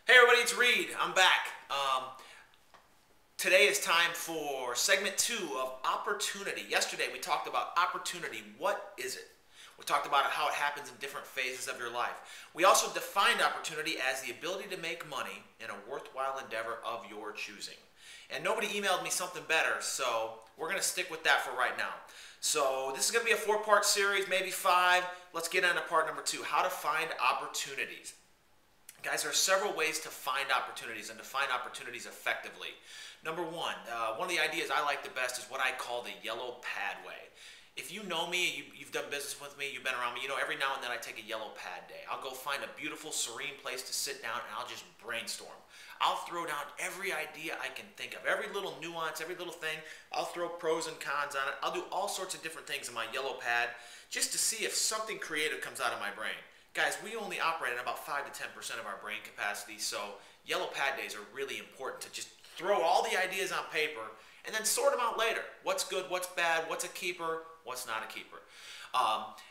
Hey everybody, it's Reed. I'm back. Today is time for segment 2 of opportunity. Yesterday we talked about opportunity. What is it? We talked about how it happens in different phases of your life. We also defined opportunity as the ability to make money in a worthwhile endeavor of your choosing. And nobody emailed me something better, so we're going to stick with that for right now. So this is going to be a 4-part series, maybe 5. Let's get on to part number 2, how to find opportunities. Guys, there are several ways to find opportunities and to find opportunities effectively. Number one of the ideas I like the best is what I call the yellow pad way. If you know me, you've done business with me, you've been around me, you know every now and then I take a yellow pad day. I'll go find a beautiful, serene place to sit down and I'll just brainstorm. I'll throw down every idea I can think of, every little nuance, every little thing. I'll throw pros and cons on it. I'll do all sorts of different things in my yellow pad just to see if something creative comes out of my brain. Guys, we only operate at about 5 to 10% of our brain capacity, so yellow pad days are really important to just throw all the ideas on paper and then sort them out later. What's good, what's bad, what's a keeper, what's not a keeper.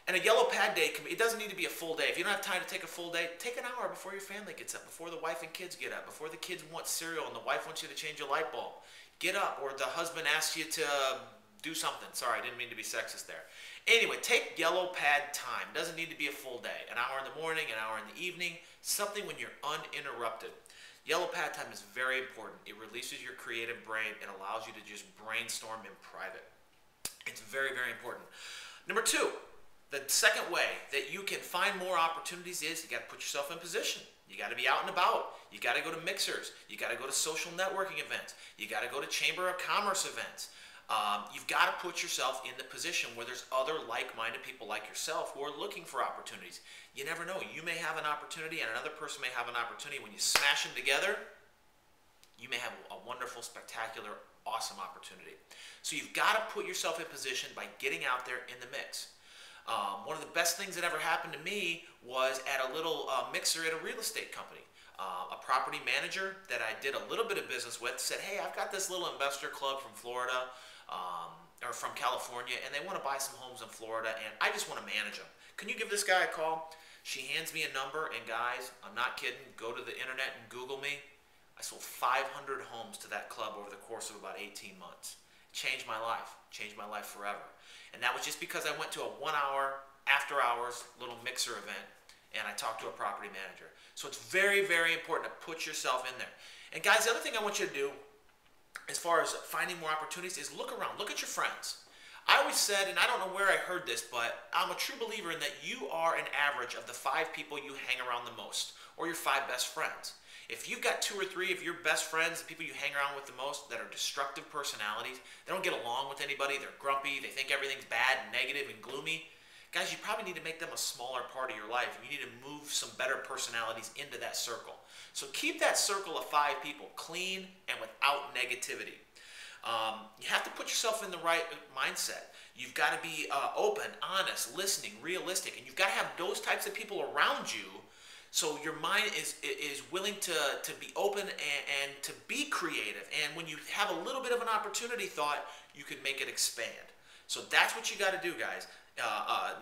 And a yellow pad day, it doesn't need to be a full day. If you don't have time to take a full day, take an hour before your family gets up, before the wife and kids get up, before the kids want cereal and the wife wants you to change a light bulb. Get up, or the husband asks you to do something. Sorry, I didn't mean to be sexist there. Anyway, take yellow pad time. Doesn't need to be a full day. An hour in the morning, an hour in the evening, something when you're uninterrupted. Yellow pad time is very important. It releases your creative brain. It allows you to just brainstorm in private. It's very, very important. Number 2, the second way that you can find more opportunities is you got to put yourself in position. You got to be out and about. You got to go to mixers. You got to go to social networking events. You got to go to Chamber of Commerce events. You've got to put yourself in the position where there's other like-minded people like yourself who are looking for opportunities. You never know. You may have an opportunity and another person may have an opportunity. When you smash them together, you may have a wonderful, spectacular, awesome opportunity. So you've got to put yourself in position by getting out there in the mix. One of the best things that ever happened to me was at a little mixer at a real estate company. A property manager that I did a little bit of business with said, hey, I've got this little investor club from Florida, or from California, and they want to buy some homes in Florida, and I just want to manage them. Can you give this guy a call? She hands me a number, and guys, I'm not kidding, go to the internet and Google me. I sold 500 homes to that club over the course of about 18 months. Changed my life forever. And that was just because I went to a 1-hour, after-hours little mixer event, and I talked to a property manager. So it's very, very important to put yourself in there. And guys, the other thing I want you to do as far as finding more opportunities is look around. Look at your friends. I always said, and I don't know where I heard this, but I'm a true believer in that you are an average of the 5 people you hang around the most, or your 5 best friends. If you've got 2 or 3 of your best friends, the people you hang around with the most, that are destructive personalities, they don't get along with anybody, they're grumpy, they think everything's bad and negative and gloomy, guys, you probably need to make them a smaller part of your life. You need to move some better personalities into that circle. So keep that circle of 5 people clean and without negativity. You have to put yourself in the right mindset. You've got to be open, honest, listening, realistic, and you've got to have those types of people around you so your mind is willing to be open and to be creative. And when you have a little bit of an opportunity thought, you can make it expand. So that's what you got to do, guys.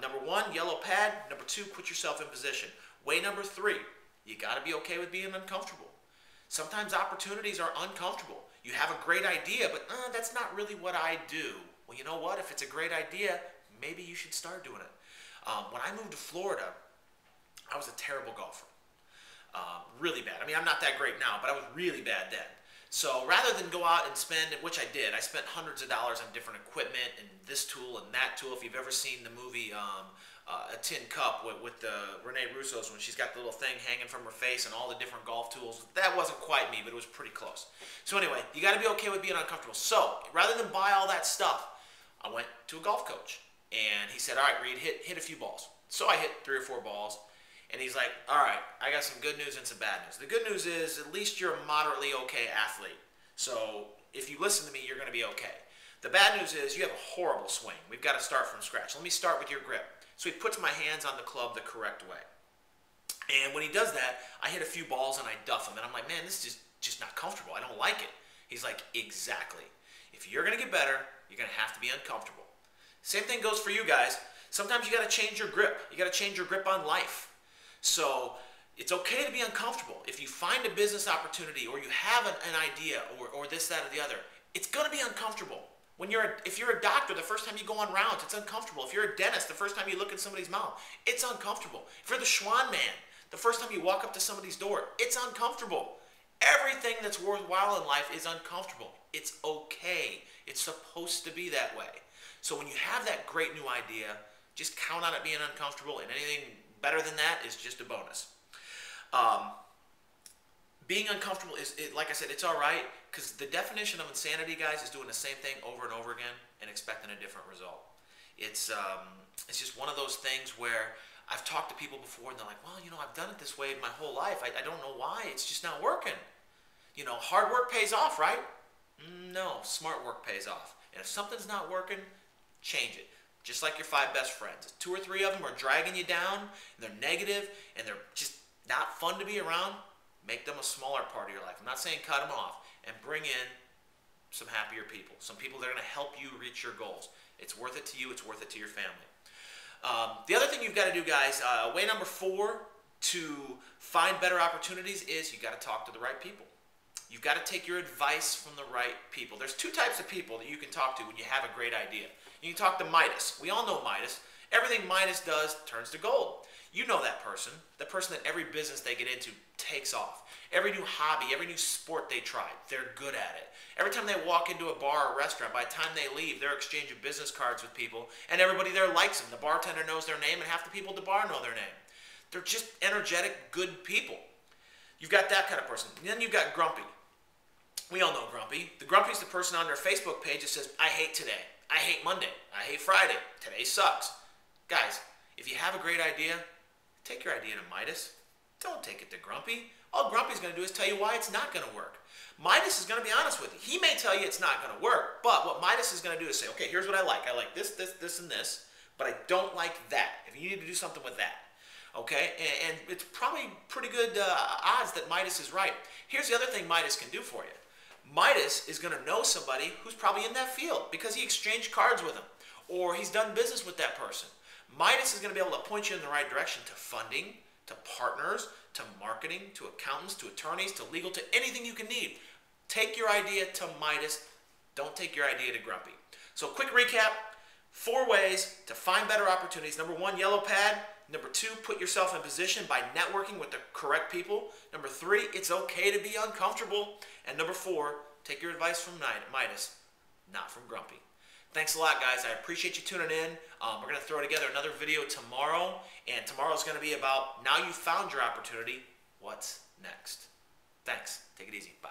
Number 1, yellow pad. Number 2, put yourself in position. Way number 3, you got to be okay with being uncomfortable. Sometimes opportunities are uncomfortable. You have a great idea, but that's not really what I do. Well, you know what? If it's a great idea, maybe you should start doing it. When I moved to Florida, I was a terrible golfer. Really bad. I mean, I'm not that great now, but I was really bad then. So rather than go out and spend, which I did, I spent hundreds of dollars on different equipment and this tool and that tool. If you've ever seen the movie A Tin Cup with Renee Russo's, when she's got the little thing hanging from her face and all the different golf tools, that wasn't quite me, but it was pretty close. So anyway, you got to be okay with being uncomfortable. So rather than buy all that stuff, I went to a golf coach, and he said, all right, Reed, hit a few balls. So I hit 3 or 4 balls. And he's like, all right, I got some good news and some bad news. The good news is at least you're a moderately okay athlete. So if you listen to me, you're going to be okay. The bad news is you have a horrible swing. We've got to start from scratch. Let me start with your grip. So he puts my hands on the club the correct way. And when he does that, I hit a few balls and I duff them. And I'm like, man, this is just not comfortable. I don't like it. He's like, exactly. If you're going to get better, you're going to have to be uncomfortable. Same thing goes for you guys. Sometimes you got to change your grip. You got to change your grip on life. So It's okay to be uncomfortable. If you find a business opportunity or you have an idea or this, that, or the other, it's going to be uncomfortable. If you're a doctor, the first time you go on rounds, it's uncomfortable. If you're a dentist, the first time you look in somebody's mouth, it's uncomfortable. If you're the Schwan man, the first time you walk up to somebody's door, it's uncomfortable. Everything that's worthwhile in life is uncomfortable. It's okay. It's supposed to be that way. So when you have that great new idea, just count on it being uncomfortable, and anything better than that is just a bonus. Being uncomfortable is, like I said, it's all right, because the definition of insanity, guys, is doing the same thing over and over again and expecting a different result. It's just one of those things where I've talked to people before and they're like, well, I've done it this way my whole life. I don't know why. It's just not working. Hard work pays off, right? No, smart work pays off. And if something's not working, change it. Just like your 5 best friends. If 2 or 3 of them are dragging you down, and they're negative, and they're just not fun to be around, make them a smaller part of your life. I'm not saying cut them off, and bring in some happier people. Some people that are going to help you reach your goals. It's worth it to you. It's worth it to your family. The other thing you've got to do, guys, way number 4 to find better opportunities is you got to talk to the right people. You've got to take your advice from the right people. There's 2 types of people that you can talk to when you have a great idea. You can talk to Midas. We all know Midas. Everything Midas does turns to gold. You know that person that every business they get into takes off. Every new hobby, every new sport they try, they're good at it. Every time they walk into a bar or restaurant, by the time they leave, they're exchanging business cards with people, and everybody there likes them. The bartender knows their name, and half the people at the bar know their name. They're just energetic, good people. You've got that kind of person. And then you've got Grumpy. We all know Grumpy. The Grumpy is the person on their Facebook page that says, I hate today. I hate Monday. I hate Friday. Today sucks. Guys, if you have a great idea, take your idea to Midas. Don't take it to Grumpy. All Grumpy's going to do is tell you why it's not going to work. Midas is going to be honest with you. He may tell you it's not going to work, but what Midas is going to do is say, okay, here's what I like. I like this, this, this, and this, but I don't like that. If you need to do something with that. Okay? And it's probably pretty good odds that Midas is right. Here's the other thing Midas can do for you. Midas is going to know somebody who's probably in that field because he exchanged cards with them, or he's done business with that person. Midas is going to be able to point you in the right direction to funding, to partners, to marketing, to accountants, to attorneys, to legal, to anything you can need. Take your idea to Midas. Don't take your idea to Grumpy. So quick recap, 4 ways to find better opportunities. Number 1, yellow pad. Number 2, put yourself in position by networking with the correct people. Number 3, it's okay to be uncomfortable. And number 4, take your advice from Midas, not from Grumpy. Thanks a lot, guys. I appreciate you tuning in. We're going to throw together another video tomorrow, and tomorrow's going to be about, now you've found your opportunity, what's next? Thanks. Take it easy. Bye.